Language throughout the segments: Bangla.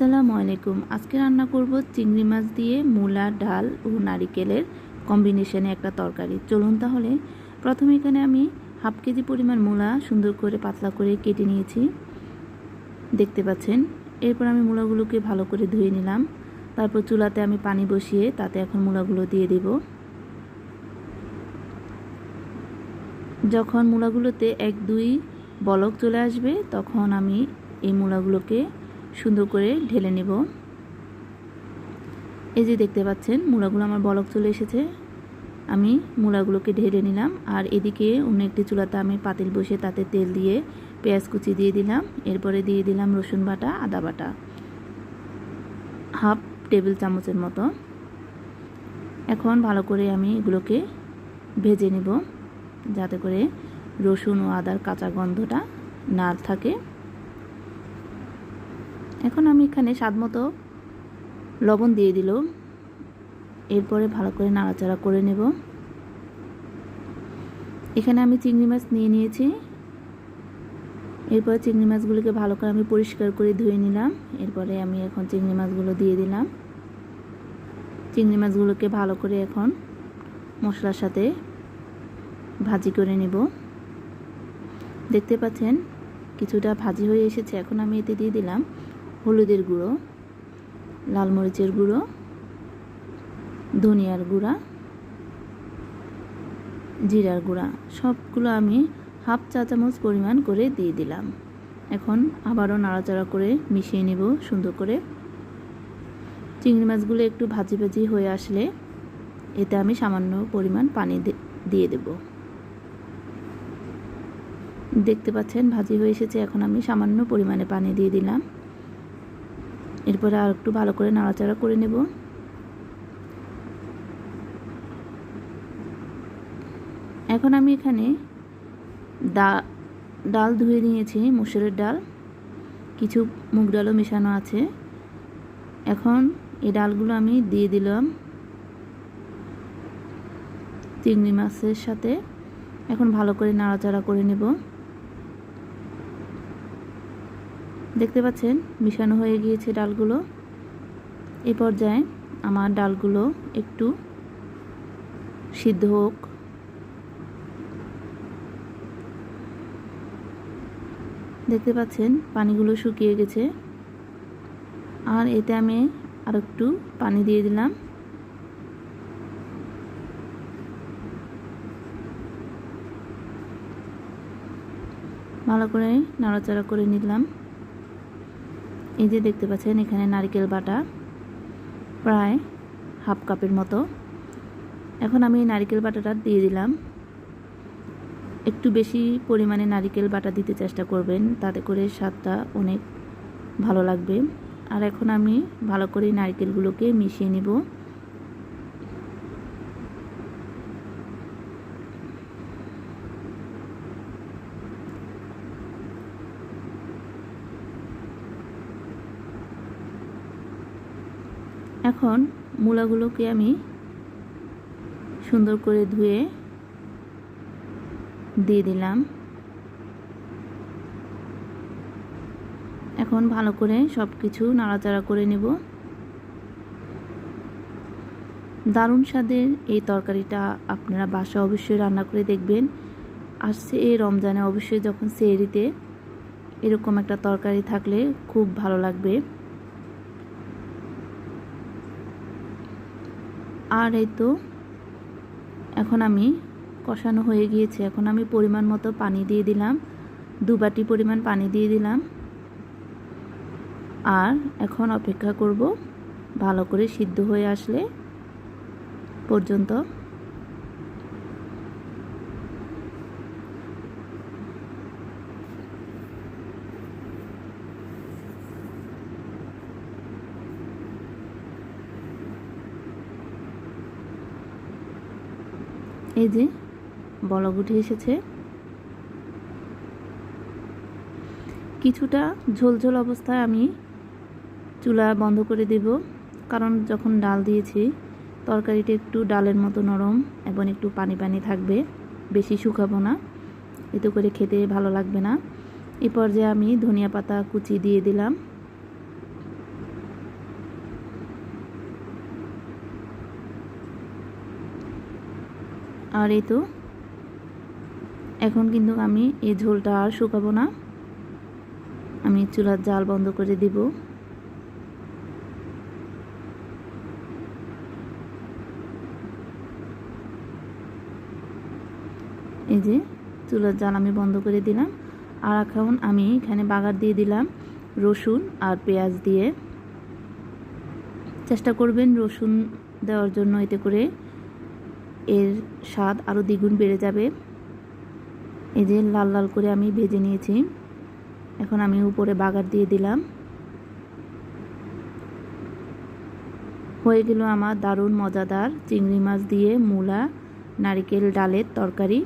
আসসালামু আলাইকুম। আজকে রান্না করব চিংড়ি মাছ দিয়ে মূলা, ডাল ও নারিকেলের কম্বিনেশনে একটা তরকারি। চলুন তাহলে। প্রথমে এখানে আমি হাফ কেজি পরিমাণ মূলা সুন্দর করে পাতলা করে কেটে নিয়েছি, দেখতে পাচ্ছেন। এরপর আমি মূলাগুলোকে ভালো করে ধুয়ে নিলাম। তারপর চুলাতে আমি পানি বসিয়ে তাতে এখন মূলাগুলো দিয়ে দেব। যখন মূলাগুলোতে 1-2 বলক চলে আসবে তখন আমি এই মূলাগুলোকে সুন্দর করে ঢেলে নেব। এই যে দেখতে পাচ্ছেন মূলাগুলো আমার বলক চলে এসেছে। আমি মূলাগুলোকে ঢেলে নিলাম। আর এদিকে অন্য একটি চুলাতে আমি পাতিল বসিয়ে তাতে তেল দিয়ে পেঁয়াজ কুচি দিয়ে দিলাম। এরপরে দিয়ে দিলাম রসুন বাটা, আদা বাটা হাফ টেবিল চামচের মতো। এখন ভালো করে আমি এগুলোকে ভেজে নেব যাতে করে রসুন ও আদার কাঁচা গন্ধটা না থাকে। এখন আমি এখানে স্বাদমতো লবণ দিয়ে দিলাম। এরপরে ভালো করে নাড়াচাড়া করে নেব। এখানে আমি চিংড়ি মাছ নিয়ে নিয়েছি। এরপরে চিংড়ি মাছগুলোকে ভালো করে আমি পরিষ্কার করে ধুয়ে নিলাম। এরপরে আমি এখন চিংড়ি মাছগুলো দিয়ে দিলাম। চিংড়ি মাছগুলোকে ভালো করে এখন মশলার সাথে ভাজি করে নেব। দেখতে পাচ্ছেন কিছুটা ভাজি হয়ে এসেছে। এখন আমি এতে দিয়ে দিলাম হলুদের গুঁড়ো, লাল মরিচের গুঁড়ো, ধনিয়ার গুঁড়া, জিরার গুঁড়া সবগুলো আমি হাফ চা চামচ পরিমাণ করে দিয়ে দিলাম। এখন আবারও নাড়াচাড়া করে মিশিয়ে নেব সুন্দর করে। চিংড়ি মাছগুলো একটু ভাজি ভাজি হয়ে আসলে এতে আমি সামান্য পরিমাণ পানি দিয়ে দেব। দেখতে পাচ্ছেন ভাজি হয়ে এসেছে। এখন আমি সামান্য পরিমাণে পানি দিয়ে দিলাম। এরপরে আর একটু ভালো করে নাড়াচাড়া করে নেব। এখন আমি এখানে ডাল ধুয়ে নিয়েছি, মসুরের ডাল, কিছু মুগ ডালও মেশানো আছে। এখন এই ডালগুলো আমি দিয়ে দিলাম চিংড়ি মাছের সাথে। এখন ভালো করে নাড়াচাড়া করে নেব। দেখতে পাচ্ছেন মিশানো হয়ে গিয়েছে ডালগুলো। এই পর্যায়ে আমার ডালগুলো একটু সিদ্ধ হোক। দেখতে পাচ্ছেন পানিগুলো শুকিয়ে গেছে। আর এতে আমি আর একটু পানি দিয়ে দিলাম। ভালো করে নাড়াচাড়া করে নিলাম। এই যে দেখতে পাচ্ছেন এখানে নারকেল বাটা প্রায় হাফ কাপের মতো। এখন আমি এই নারকেল বাটাটা দিয়ে দিলাম। একটু বেশি পরিমাণে নারকেল বাটা দিতে চেষ্টা করবেন, তাতে করে স্বাদটা অনেক ভালো লাগবে। আর এখন আমি ভালো করে নারকেলগুলোকে মিশিয়ে নেব। এখন মূলাগুলোকে আমি সুন্দর করে ধুয়ে দিয়ে দিলাম। এখন ভালো করে সব কিছু নাড়াচাড়া করে নেব। দারুণ স্বাদের এই তরকারিটা আপনারা বাসায় অবশ্যই রান্না করে দেখবেন। আসছে এই রমজানে অবশ্যই যখন সেহরিতে এরকম একটা তরকারি থাকলে খুব ভালো লাগবে। আর এই তো এখন আমি কষানো হয়ে গিয়েছে। এখন আমি পরিমাণ মতো পানি দিয়ে দিলাম, 2 বাটি পরিমাণ পানি দিয়ে দিলাম। আর এখন অপেক্ষা করব ভালো করে সিদ্ধ হয়ে আসলে পর্যন্ত। এই যে বলক উঠে এসেছে। কিছুটা ঝোলঝোল অবস্থায় আমি চুলা বন্ধ করে দেব, কারণ যখন ডাল দিয়েছি তরকারিটা একটু ডালের মতো নরম এবং একটু পানি পানি থাকবে, বেশি শুকাবো না, এতে করে খেতে ভালো লাগবে না। এই পর্যায়ে আমি ধনিয়া পাতা কুচি দিয়ে দিলাম। আর এই তো এখন কিন্তু আমি এই ঝোলটা আর শুকাবো না, আমি চুলার জাল বন্ধ করে দিব। এই যে চুলার জাল আমি বন্ধ করে দিলাম। আর এখন আমি এখানে বাগার দিয়ে দিলাম রসুন আর পেঁয়াজ দিয়ে। চেষ্টা করবেন রসুন দেওয়ার জন্য, এতে করে এর স্বাদ আরও দ্বিগুণ বেড়ে যাবে। এই যে লাল লাল করে আমি ভেজে নিয়েছি, এখন আমি উপরে বাগার দিয়ে দিলাম। হয়ে গেল আমার দারুণ মজাদার চিংড়ি মাছ দিয়ে মূলা নারিকেল ডালের তরকারি।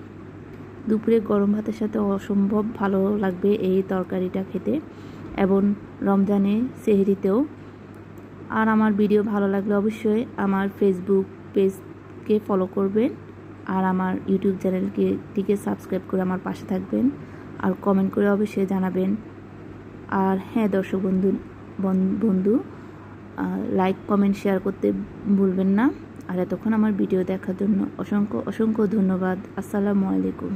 দুপুরে গরম ভাতের সাথে অসম্ভব ভালো লাগবে এই তরকারিটা খেতে, এবং রমজানে সেহরিতেও। আর আমার ভিডিও ভালো লাগলে অবশ্যই আমার ফেসবুক পেজকে ফলো করবেন, আর আমার ইউটিউব চ্যানেলটিকে সাবস্ক্রাইব করে আমার পাশে থাকবেন, আর কমেন্ট করে অবশ্যই জানাবেন। আর হ্যাঁ দর্শক বন্ধু লাইক কমেন্ট শেয়ার করতে ভুলবেন না। আর এতক্ষণ আমার ভিডিও দেখার জন্য অসংখ্য ধন্যবাদ। আসসালামু আলাইকুম।